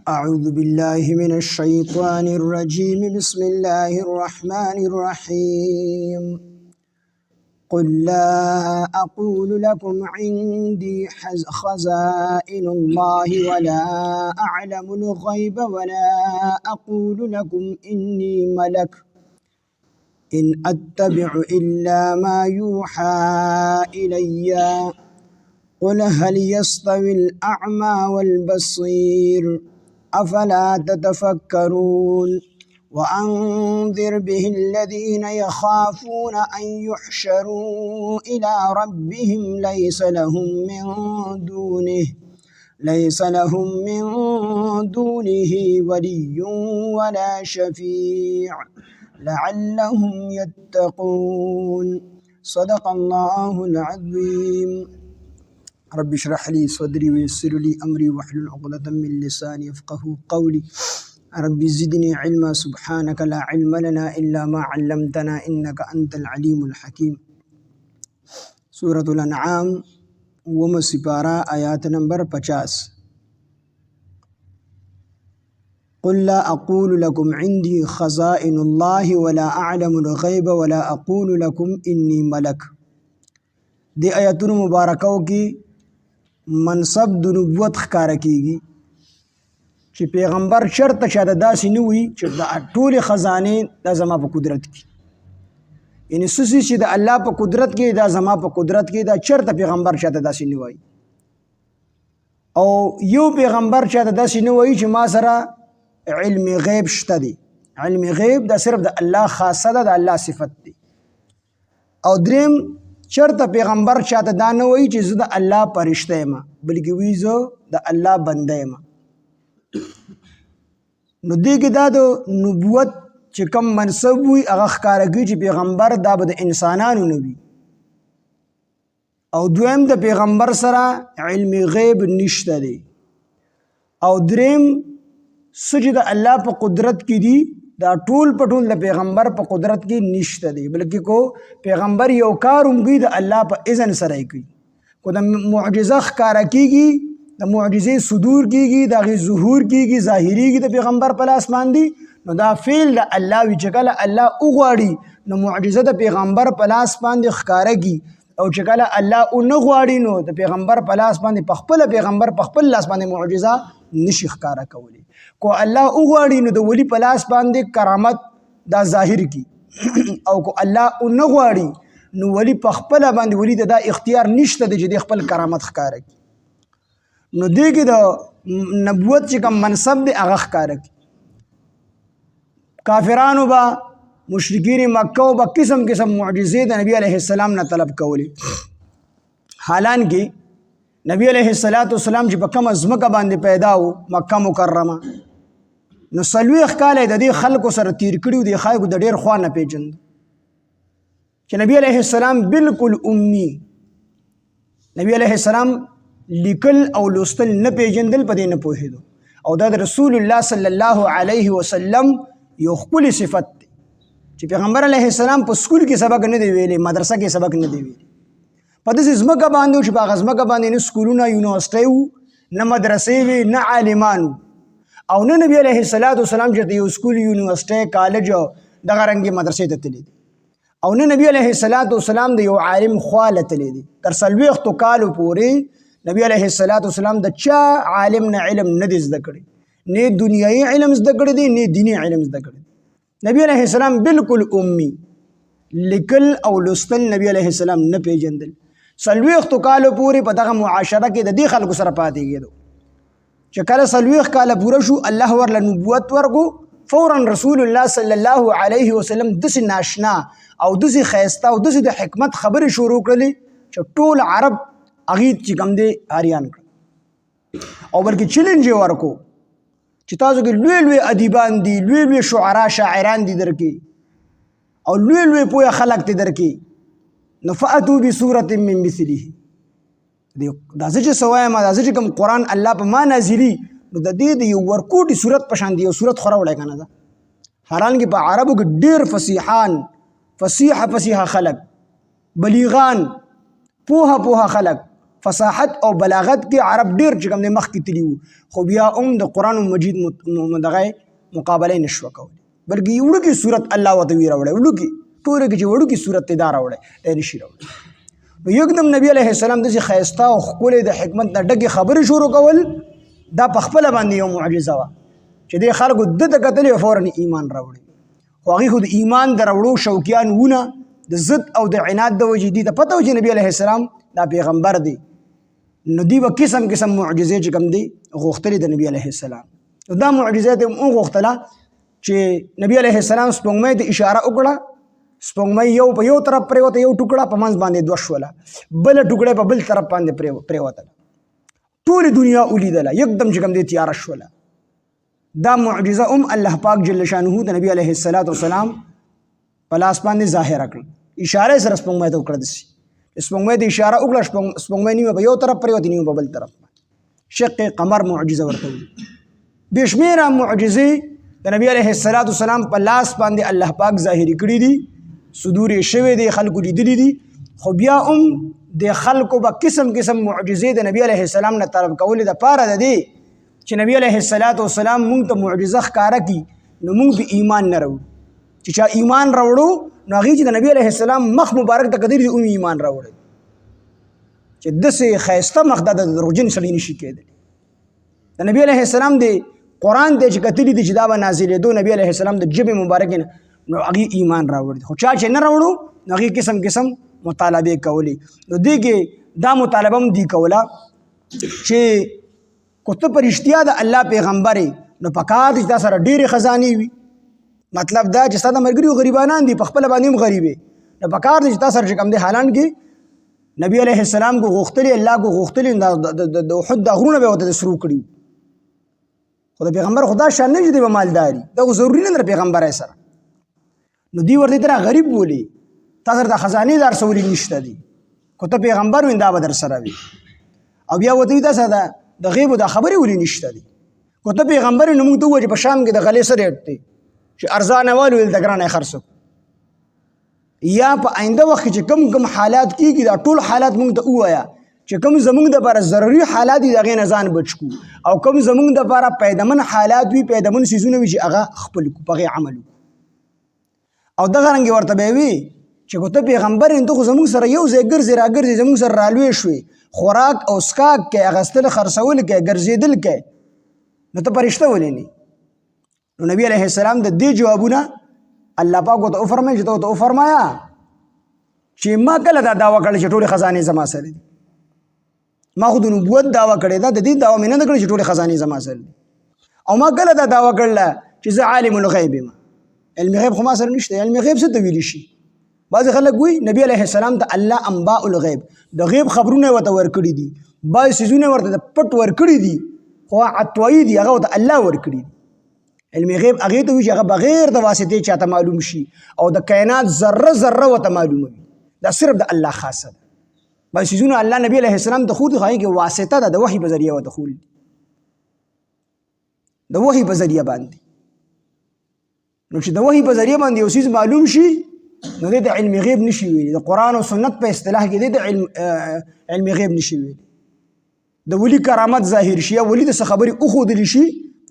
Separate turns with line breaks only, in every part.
أعوذ بالله من الشيطان الرجيم بسم الله الرحمن الرحيم قل لا أقول لكم عندي خزائن الله ولا أعلم الغيب ولا أقول لكم إني ملك إن أتبع إلا ما يوحى إلي قل هل يستوي الأعمى والبصير أفلا تتفكرون وأنذر به الذين يخافون أن يحشروا إلى ربهم ليس لهم من دونه ولي ولا شفيع لعلهم يتقون صدق الله العظيم رب اشرح لي صدري ويسر لي أمري واحلل عقدة من لساني يفقهوا قولي رب زدني علما سبحانك لا علم لنا إلا ما علمتنا إنك أنت العليم الحكيم سورة الأنعام وم سپارہ آیات نمبر 50 قل لا أقول لكم عندي خزائن الله ولا أعلم الغيب ولا أقول لكم إني ملك دی آیاتون مبارکو کی منصب د نبوت ښکاره کیږي چې پیغمبر شرط شاده داسې نه وي چې د ټولې خزانې دا زما په قدرت کې یعنی سوسی چې د الله په قدرت کې دا زما په قدرت کې دا چرته پیغمبر شاده داسې نه وایي او یو پیغمبر شاده داسې نه وایي چې ما سره علم غیب شته دی علم غیب دا صرف د الله خاصه ده د الله صفت دی او دریم چرته پیغمبر چاته دا نه وایي چې زه د الله فرشته یم بلکې وایي زه د الله بنده یم نو دې کې دا د نبوت چې کم منصب وي هغه ښکاره کوي چې پیغمبر دا به د انسانانو نه وي او دویم د پیغمبر سره علم غیب نشته دی او دریم څه چې د الله په قدرت کې دي دا ټول په ټول د پیغمبر په قدرت کې نشته دی بلکې کو پیغمبر یو کار هم کوي د الله په اذن سره کوي کو د معجزه ښکاره کیږي د معجزې صدور کیږي د هغې ظهور کیږي ظاهریږي د پیغمبر په لاس باندې نو دا فعل د الله وي چې کله الله وغواړي نو معجزه د پیغمبر په لاس باندې ښکاره کي او چې کله الله ونه غواړي نو د پیغمبر په لاس باندې په خپله پیغمبر په خپل لاس باندې معجزه نشي ښکاره کولی کو الله وغواړي نو د ولی په لاس باندې کرامت دا ظاهر کی او کو الله ونه غواړي نو ولی په خپله باندې ولی دا اختیار نشته دی چې د خپل کرامت ښکاره کړي نو دې کې د نبوت چې کوم منصب دی هغه ښکاره کړي کافرانو به مشرکین مکه به قسم قسم معجزې د نبی علیه السلام نه طلب کولې حالانکه نبی علیہ السلام چې په کومه ځمکه باندې پیدا و مکه مکرمه نو 40 کاله د دې خلکو سره تیر کړي د خلکو د ډېر خوا نه پیژند چې نبی علیہ السلام بالکل امي نبی علیہ السلام لیکل او لوستل نه پیژندل په دې نه پوهېدو او دا د رسول الله صلی الله علیه وسلم یو خپل صفت دی چې پیغمبر علیہ السلام په سکول کې سبق نه دی ویلی مدرسه کې سبق نه دی ویلی په داسې ځمکه باندې چې په هغه ځمکه باندې نه سکولونه یونیورسټۍ وو نه مدرسې وې نه عالمان او نه نبي علیه السلام چې یو سکول یونیورسټۍ کالج دغه رنګې مدرسې ته تللی دي او نه نبي علیه السلام د یو عالم خوا له تللی دي تر 40 کالو پورې نبي علیه السلام د چا عالم نه علم نه دی زده کړی نه دنیایي علم زده کړی دی نه دیني علم زده کړی نبي علیه السلام بالکل امي لیکل او لوستل نبي علیه السلام نه پیژندل 40 کالو پورې په دغه معاشره کې د دې خلکو سره پاتې کېدو چې کله 40 کاله پوره شو الله ورله نبوت ورکو فورا رسول الله صلی الله علیه وسلم داسې ناشنا او داسې ښایسته او داسې د حکمت خبرې شروع کړلې چې ټول عرب هغې چې کوم دی حیران کړل او بلکې چیلنج یې ورکو چې تاسو کې لوی لوی ادیبان دي لوی لوی شعرا شاعران دي درکې او لوی لوی پوهه خلک دي درکې نو فأتوا بسورة من مثله دا زه چې سوایم دا زه چې کوم قرآن الله په ما نازلي نو د دې د یو ورکوټي صورت په شان دی یو صورت خوره وړی که نه ده حالانکې په عربو کې ډېر فصیحه خلک بلیغان پوهه خلک فصاحت او بلاغت کې عرب ډیر چې کوم د مخ کې تللی وو خو بیا هم د قرآن مجید دغه مقابله نشوه کولی بلکې یو وړوکې صورت الله ورته وی راوړی وړوکې ټوله کې چې وړوکې صورت یې دا راوړی دی نشي راوړی نو یکدم نبی علیه السلام داسې ښایسته او ښکلې د حکمت نه ډکې خبرې شروع کول دا په خپله باندې یو معجزه وه چې دې خلکو ده ته کتلې فورا ایمان راوړي خو هغوی خو د ایمان د راوړو شوقیان وونه د ضد او د عناد د وجې دي ته پته و چې نبی علیه السلام دا پیغمبر دی نو دوی به قسم قسم معجزې چې کوم دی غوښتلې د نبی علیه السلام نو دا معجزه ته هم وغوښتله چې نبی علیه السلام سپوږمۍ ته اشاره وکړه سپوږمۍ یو په یو طرف پرېوته یو ټوکړه په منځ باندې دوه شوله بله ټوکړه په بل طرف باندې پرېوتله ټولې دنیا ولیدله یکدم چې کوم دی تیاره شوله دا معجزه الله پاک جل شانه د نبی علیه السلام په لاس باندې ظاهره کړه اشاره سره سپوږمۍ ته وکړه داسې سپوږمۍ ته اشاره وکړه سپوږمۍ نیمه په یو طرف پرېوتې نیمه په بل طرف شق قمر معجزه ورته وایي بې شمېره معجزې د نبي علیه السلام په لاس باندې الله پاک ظاهري کړي دي صدور یې شوی دی خلکو لیدلي دي خو بیا هم د خلکو به قسم قسم معجزې د نبي علیه السلام نه طلب کولې دپاره د دې چې نبي علیه السلام موږ ته معجزه ښکاره کړي نو موږ په ایمان نه راوړو چې چا ایمان راوړو نو هغې چې د نبي علیه السلام مخ مبارک ته کتلي دي ایمان راوړی چې داسې ښایسته مخ دا د دروغجن سړي نشي کېدلی د نبي علیه السلام د قرآن ته چې کتلي دي چې دا به نازلېدو نبي علیه السلام د ژبې مبارکې نه نو هغې ایمان راوړی خو چا چې نه راوړو نو هغې قسم قسم مطالبې کولې نو دې کې دا مطالبه هم دي کوله چې که ته په رښتیا د الله پیغمبر یې نو پکار دی چې تا سره ډېرې خزانې وي مطلب دا چې ستا د ملګري غریبانان دي په خپله باندې هم غریبې نو پکار دی چې تا سره چې کوم دی حالان کې نبي علیه السلام کو غوښتلي الله کو غوښتلي د احد دا غرونه به ورته سرو کړي خو د پیغمبر خدا شان نه چې دی به مالداري دا خو ضروري نه ده پیغمبر سره نو دوی ورته تر غریب بولي تا سره د خزانې دار سوري نشته دي که ته پیغمبر وې دا به در سره وي او بیا ورته وي تا سره د غیبو دا خبرې ولې نشته دي که ته پیغمبر وې نو موږ ته ووایه چې په شام کې د غلې څه ریټ دی چې ارزانه والو دلته ګرانه یې خرڅ یا په آینده وخت کې چې کم حالات کېږي دا ټول حالات موږ ته ووایه چې کوم زموږ دپاره ضروري حالات دي د هغې نه ځان بچ کړو او کوم زموږ دپاره پیدمن حالات وي پیدمن څیزونه وي چې هغه خپل کړو په هغې عمل وکړو او دغه رنګې ورته به یې وي چې که ته پیغمبر یې ته خو زموږ سره یو ځای ګرځې راګرځې زموږ سره رالوی شوې خوراک او څښاک کوې اخیستل خرڅول کوې ګرځېدل کوې نو ته فرشته ولې نه نو نبی علیه السلام د دې جوابونه الله پاک ورته وفرمایل چې ته ورته وفرمایه چې ما کله دا دعوه کړې چې ټولې خزانې زما سره دي ما خو د نبوت دعوه کړې ده د دې دعوه مې نه ده کړې چې ټولې خزانې زما سره دي او ما کله دا دعوه کړله چې زه عالم الغیب یم علم غیب خو ما سره نشته علم غیب څه ته ویلی شي بعضې خلک وایي نبي علیه السلام ته الله انباء الغیب د غیب خبرونه یې ورته ورکړي دي بعضې څیزونه ورته د پټ ورکړي دي خو عطوایي دي هغه ورته الله ورکړي دي علم غیب هغې ته وایي چې هغه بغیر د واسطې چاته معلوم شي او د کائنات ذره ذره ورته معلومه وي دا صرف د الله خاصه ده بعضې څیزونه الله نبي علیه السلام ته ښودي خو هغې کې واسطه ده د وحي په ذریعه ورته ښودي د وحي په ذریعه باندې نو چې د وحي په ذریعه باندې یو څیز معلوم شي نو دې ته علم غیب نشي ویلي د قرآن او سنت په اصطلاح کې دې ته علم غیب نشي ویلي د ولی کرامت ظاهر شي یا ولی د څه خبرې وښودلی شي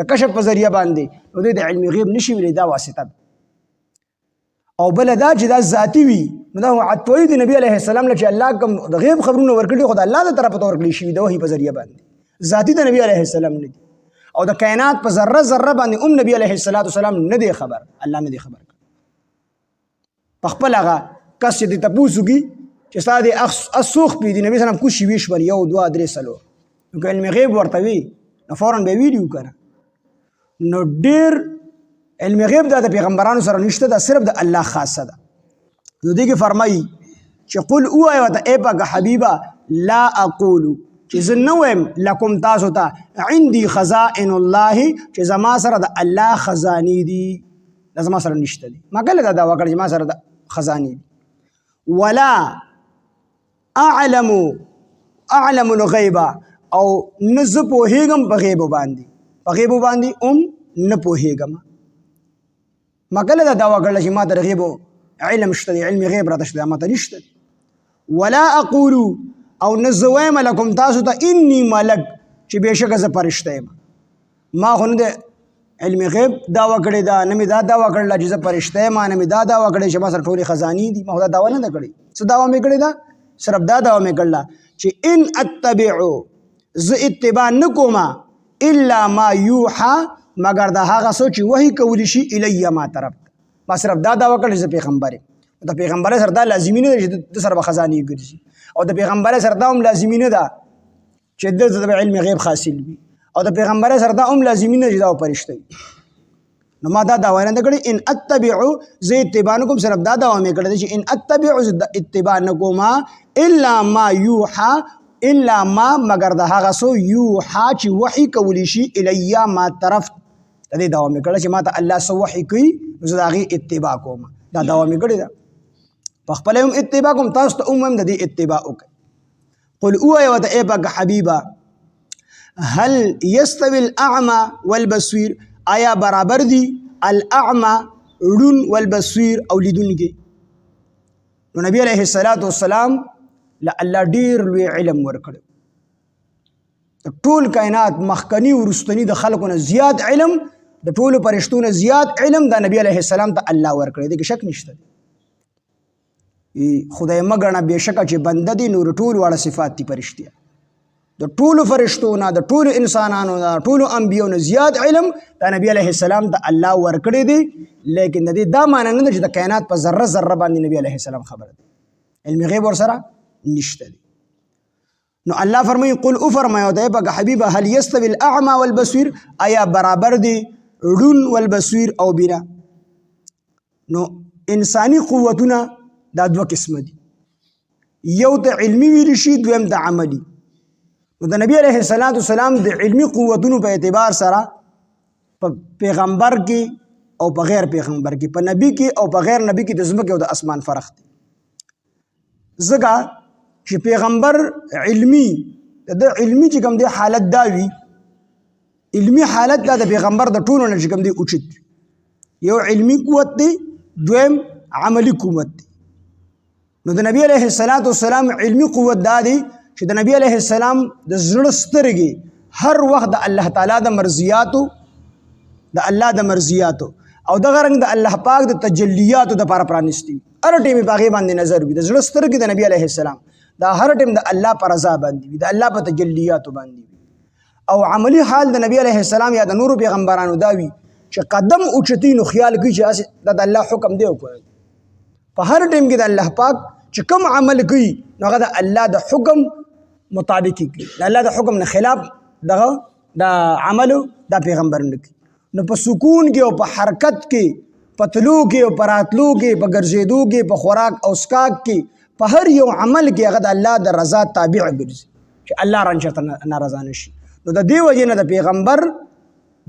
د کشف په ذریعه باندې نو دې د علم غیب نشي ویلي دا واسطه ده او بله دا چې دا ذاتي وي نو دا عطوي د نبي علیه السلام له چې الله کوم د غیب خبرونه ورکړي خو د الله د طرفه ته ورکړي شوي د وحي په ذریعه باندې ذاتي د نبي علیه السلام نه دي او د کائنات په ذره ذره باندې نبي علیه السلام نه دی خبر الله نه دی خبر په خپل هغه کس چې دې تپوس وکړي چې ستا دې اسوخ پي د نبي سلام کوشي وي شمر 1 2 3 4 نو که علم غیب ورته وي نو فوراً به یې ویلي وکړه نو ډېر علم غیب دا د پیغمبرانو سره نشته دا صرف د الله خاصه ده نو دې کې فرمایي چې قل ووایه ورته ای پاکه حبیبه لا اقولو چې زه نه وایم لکم تاسو ته عندي خزائن الله چې زما سره د الله خزانې دي دا زما سره نشته دي ما کله دا دعوه کړې چې ما سره د خزانې دي ولا اعلم الغیب او نه زه پوهېږم په غیبو باندې نه پوهېږم ما کله دا دعوه کړله چې ما ته د غیبو علم شته دی علم غیب راته شته ما ته نشته دی ولا اقولو او نه زه وایم لکم تاسو ته انی ملک چې بېشکه زه فرشته یم. ما خو نه د علم غیب دعوه کړې ده، نه مې دا دعوه کړله چې زه فرشته یم، نه مې دا دعوه کړې چې ما سره ټولې خزانې دي. ما خو دا دعوه نه ده کړې. څه دعوه مې کړې ده؟ صرف دا دعوه مې کړله چې ان اتبعو زه اتباع نه کوم الا ما یوحا مگر د هغه څه چې وحی کولی شي الی ما طرف. ما صرف دا دعوه کړې چې زه پیغمبر یم. د پیغمبر سره دا لازمي نه ده چې د سره به خزانې ګرځي، او د پیغمبر سره دا هم لازمي نه ده چې دلته د علم غیب حاصل وي، او د پیغمبر سره دا هم لازمي نه چې دا فرشته وي. نو ما دا دعوه نه کړې ان اتبعو زه اتباع نه کوم، صرف دا دعوه مې کړې چې ان اتبعو زه اتباع نه کوم الا ما یوحا الا ما مگر د هغه څه یوحا چې وحی کولی شي الی ما طرف. د دې دعوه مې کړې چې ما ته الله څه وحی کوي زه د هغې اتباع کوم. دا دعوه مې کړې ده. په خپله هم اتباع کوم، تاسو ته هم د دې اتباع وکړئ. قل اووایه ورته ای پاک حبیبه هل یستوي الاعمى والبصیر آیا برابر دی الاعمى ړوند والبصیر او لیدونکی؟ نو نبی علیه السلام له الله ډیر لوی علم ورکړی. د ټول کائنات مخکنی ورستنی د خلکو نه زیات علم، د ټولو فرشتو نه زیات علم د نبی علیه السلام ته الله ورکړی. دې کې شک نشته. خدای مګڼه بېشکه چې بنده دی نور ټول واړه صفات دي فرشتیا. د ټولو فرشتو نه، د ټولو انسانانو نه، ټولو انبیو نه زیات علم د نبی علیه السلام ته الله ورکړی دی. لیکن د دې دا معنی نه ده چې د کائنات په ذره ذره باندې نبی علیه السلام خبره ده. علم غیب ورسره نشته دی. نو الله فرمایي قل او فرمایو ته پاک حبیبه هل یستوي الاعمى والبصیر آیا برابر دی ړوند والبصیر او بینا؟ نو انسانی قوتونه دا دوه قسمه دي، یو ته علمي ویل شي، دویم ته عملي. نو د نبی علیه السلام د علمي قوتونو په اعتبار سره په پیغمبر کې او په غیر پیغمبر کې، په نبی کې او په غیر نبی کې د ځمکې او د اسمان فرق دی. ځکه چې پیغمبر علمي د علمي چې کوم دی حالت دا وي، علمي حالت دا د پیغمبر د ټولو نه چې کوم دی اوچت، یو علمي قوت دی، دویم عملي قوت دی. نو د نبی علیه السلام علمي قوت دا دی چې د نبی علیه السلام د زړه سترګې هر وخت د الله تعالی د مرضیاتو او دغه رنګ د الله پاک د تجلیاتو دپاره پرانیستي وي. هر ټیم په هغې باندې نظر وي. د زړه سترګې د نبی علیه السلام دا هر ټیم د الله په رضا باندې وي، د الله په تجلیاتو باندې وي. او عملی حال د نبی علیه السلام یا د نورو پیغمبرانو دا وي چې قدم اوچتي نو خیال کوي چې دا د الله حکم دی وکړي. په هر ټیم کې د الله پاک چې کوم عمل کوي نو هغه د الله د حکم مطابق کوي، د الله د حکم نه خلاف دغه د عملو د پیغمبر نه کوي. نو په سکون کې او په حرکت کې، په تلو کې او په راتلو کې، په ګرځېدو کې، په خوراک او څښاک کې، په هر یو عمل کې هغه د الله د رضا تابع ګرځي چې الله رانچته ناراضه نشي. نو د دې وجې نه د پیغمبر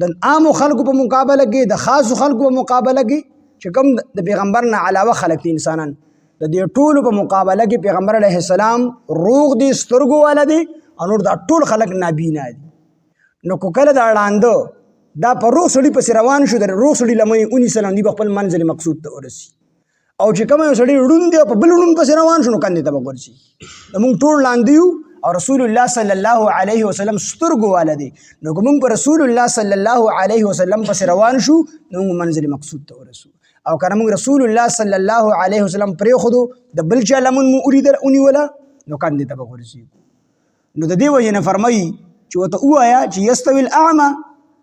د عامو خلکو په مقابله کې، د خاصو خلکو په مقابله کې چې کوم د پیغمبر نه علاوه خلک دي انسانان، د دې ټولو په مقابله کې پیغمبر علیه السلام روغ دی، سترګو والا دی، او نور دا ټول خلک نابینا دي. نو کو کله دا ړانده دا په روغ سړي پسې روان شو، د روغ سړي لمنې ونیسل، دوی به خپل منزل مقصود ته ورسي. او چې کوم یو سړي ړوند دی او په بل ړوند پسې روان شو نو کندې ته به ورسي. موږ ټول ړانده یو او رسول الله صلی الله علیه وسلم سترګو والا دی. نو که موږ په رسول الله صلی الله علیه وسلم پسې روان شو نو موږ منزل مقصود ته ورسو. او که موږ رسول الله صلی الله علیه وسلم پرېښودو، د بل چا لمن مو ونیوله نو کندې ته به ورسېږو. نو د دې وجې نه فرمایي چې ورته ووایه چې یستوي الاعمى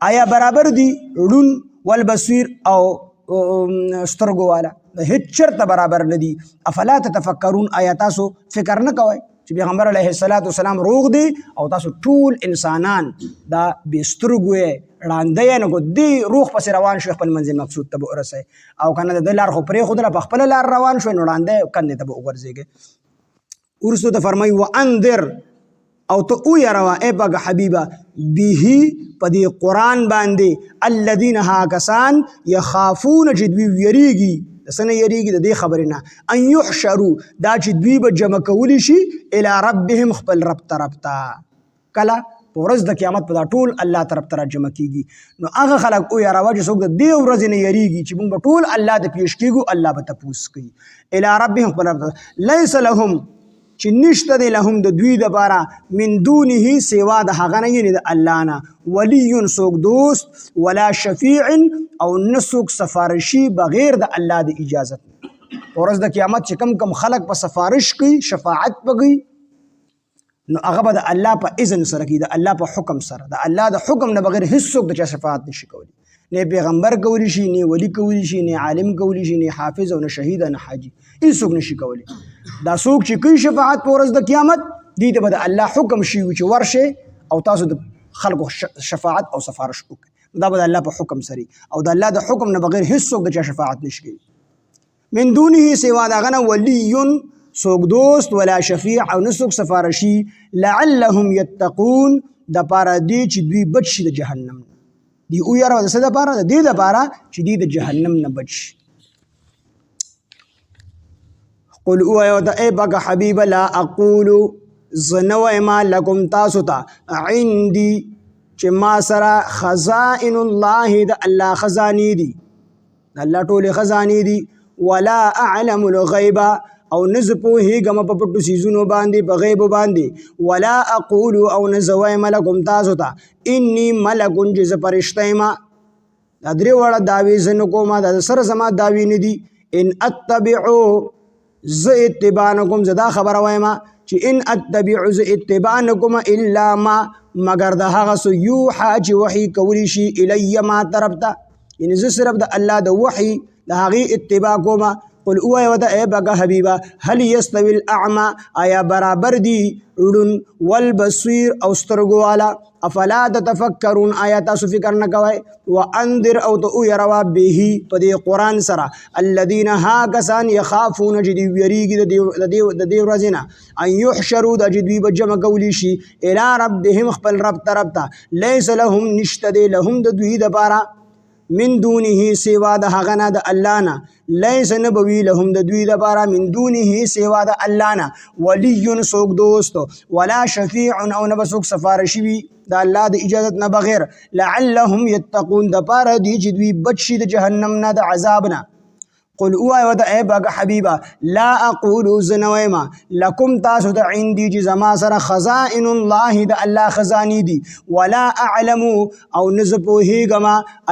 آیا برابر دی ړوند والبصیر او سترګو والا؟ هیڅ چرته برابر نه دي. افلا تتفکرون آیا تاسو فکر نه کوئ چې پیغمبر علیه السلام روغ دی او تاسو ټول انسانان دا بې سترګو یې، ړانده یې، نو که دې روغ پسې روان شوی خپل منزل مقصود ته به ورسئ. او که نه د ده لار خو پرېښودله، په خپله لار روان شوی نو ړانده یې کندې ته به وغورځېږئ. وروستو ته فرمایي وانذر او ته ویروه ای پاک حبیبه به په دې قرآن باندې الذین هغه کسان یخافون چې دوی یریږي، د څه نه یریږي؟ د دې خبرې نه، ان یحشروا دا چې دوی به جمع کولی شي الی ربهم خپل رب طرف ته. کله؟ په ورځ د قیامت په دا ټول الله طرف ته راجمع کېږي. نو هغه خلک ویروه چې څوک د دې ورځې نه یریږي چې موږ به ټول الله ته پیش کېږو، الله به تپوس کوي. الی ربهم خپل رب ته لیس لهم چې نشته دی لهم د دوی دپاره من دونه سوا د هغه نه یعنې د الله نه ولی څوک دوست ولا شفیع او نه څوک سفارشي بغیر د الله د اجازت نه په ورځ د قیامت چې کم خلک په سفارش کوي شفاعت به کوي نو هغه به د الله په اذن سره کوي د الله په حکم سره د الله د حکم نه بغیر هیڅ څوک د چا شفاعت نشي کولی نه پیغمبر کولی شي نه ولی کولی شي نه عالم کولی شي نه حافظ او نه شهید نه حاجی هیڅ څوک نشي کولی دا څوک چې کوي شفاعت په ورځ د قیامت دې ته به د الله حکم شي چې ورشه او تاسو د خلکو شفاعت او سفارش وکړي دا به د الله په حکم سره او د الله د حکم نه بغیر هیڅ څوک د چا شفاعت نشي کوي من دونه سوا دا غنه ولی څوک دوست ولا شفیع او نه څوک سفارشي لعلهم یتقون د پاره دی چې دوی بچ شي د جهنم دی او یاره د څه دپاره د دې دپاره چې دوی د جهنم نه بچ شي قل اوایه ورته ای پاکه حبیبه لا اقولو زه نه وایم لکم تاسو ته عندي چې ما سره خزائن الله د الله خزانې دي د الله ټولې خزانې دي ولا اعلم الغیب او نه زه پوهېږم په پټو څیزونو باندې په غیبو باندې ولا اقول او نه زه وایم لکم تاسو ته انی ملکن چې زه فرشته یم دا درې واړه دعوې زه نه کوم دا سره زما دعوې نه دي ان اتبعو زه اتباع نه کوم زه دا خبره وایم چې ان اتبعو زه اتباع نه کوم الا ما مگر د هغه څه یوحا چې وحي کولی شي الی ما طرف ته یعنې زه صرف د الله د وحي د هغې اتباع کوم قل اوایه ورته ای پاکه حبیبه هل یستوي الاعمى آیا برابر دي ړوند والبصیر او سترګو والا افلا تتفکرون آیا تاسو فکر نه کوئ وانذر او ته ویروه به په دې قرآن سره الذین ها کسان یخافون چې دوی ویریږي د دې ورځې نه ان یحشروا دا چې دوی به جمع کولی شي الی ربهم خپل رب طرف ته لیس لهم نشته دی لهم د دوی دپاره من دونه سوا د هغه نه د الله نه لیس نه به وي لهم د دوی دپاره من دونه سوا د الله نه ولی څوک دوست ولا شفیع او نه به څوک سفارشي وي د الله د اجازت نه بغیر لعلهم یتقون دپاره دی چې دوی بچ شي د جهنم نه د عذاب نه قل اوایه ورته ای پاکه حبیبه لا اقولو زه نه وایم لکم تاسو ته عندي چې زما سره خزائن الله د الله خزانې دي ولا اعلمو او نه زه پوهېږم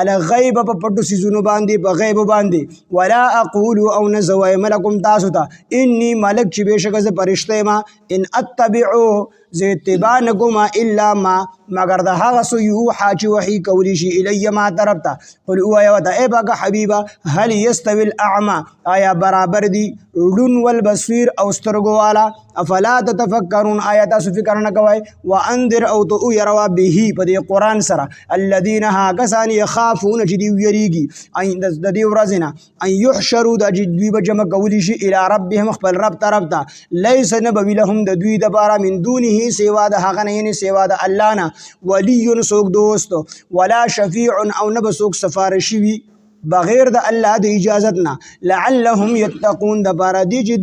الغیب په پټو څیزونو باندې په غیبو باندې ولا اقولو او نه زه وایم لکم تاسو ته انی ملک چې بېشکه زه فرشته یم ان اتبعو زه اتباع نه کوم الا ما مگر د هغه څه یوحا چې وحي کولی شي الی ما طرف ته قل اوایه ورته ای پاکه حبیبه هل یستوي الاعمى آیا برابر دي ړوند والبصیر او سترګو والا افلا تتفکرون آیا تاسو فکر نه کوئ وانذر او ته ویروه به په دې قرآن سره الذین ها کسان یخافون چې دوی ویریږي د دې ورځې نه ان یحشروا دا چې دوی به جمع کولی شي الی ربهم خپل رب طرف ته لیس نه به وي لهم د دوی دپاره من دونه سوا د هغه نه یعنې سوا د الله نه ولی څوک دوست ولا شفیع او نه به څوک سفارشي وي بغیر د الله د اجازت نه لعلهم یتقون دپاره دی چې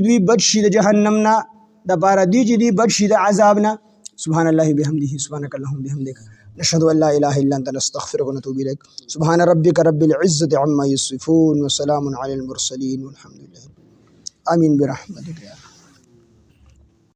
دوی بچ شي د جهنم نه دپاره دی چې دوی بچ شي د عذاب نه سبحان الله بحمده سبحانك اللهم بحمدك نشهد ان لا اله الا انت نستغفرك ونتوب اليك سبحان ربك رب العزه عما يصفون وسلام على المرسلين والحمد لله امين برحمتك يا رب